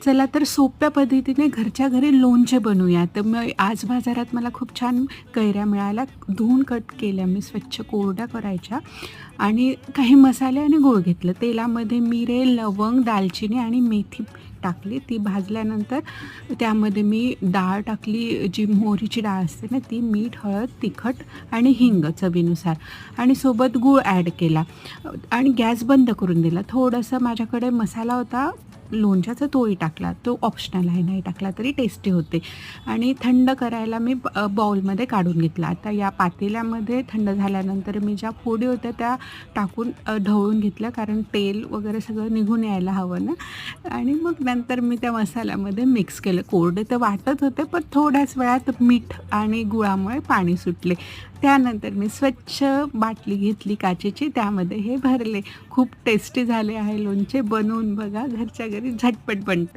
चला तर सोप्या पद्धतीने घरच्या घरी लोणचे बनवूया. तर मग आज बाजारात मला खूप छान कैऱ्या मिळाल्या. धुवून कट केल्या मी स्वच्छ कोरड्या करायच्या आणि काही मसाले आणि गूळ घेतलं. तेलामध्ये मिरे, लवंग, दालचिनी आणि मेथी टाकली. ती भाजल्यानंतर त्यामध्ये मी डाळ टाकली, जी मोहरीची डाळ असते ना ती, मीठ, हळद, तिखट आणि हिंग चवीनुसार आणि सोबत गूळ ॲड केला आणि गॅस बंद करून दिला. थोडंसं माझ्याकडे मसाला होता लोणच्याचा, तोही टाकला. तो ऑप्शनल आहे, नाही टाकला तरी टेस्टी होते. आणि थंड करायला मी बाउलमध्ये काढून घेतला. आता या पातेल्यामध्ये थंड झाल्यानंतर मी ज्या फोडी होत्या त्या टाकून ढवळून घेतल्या, कारण तेल वगैरे सगळं निघून यायला हवं ना. आणि मग नंतर मी त्या मसाल्यामध्ये मिक्स केलं. कोरडे तर वाटत होते, पण थोड्याच वेळात मीठ आणि गुळामुळे पाणी सुटले. त्यानंतर मी स्वच्छ बाटली घेतली काचेची, त्यामध्ये हे भरले. खूप टेस्टी झाले आहे लोणचे. बनवून बघा, घरच्या घरी झटपट बनते.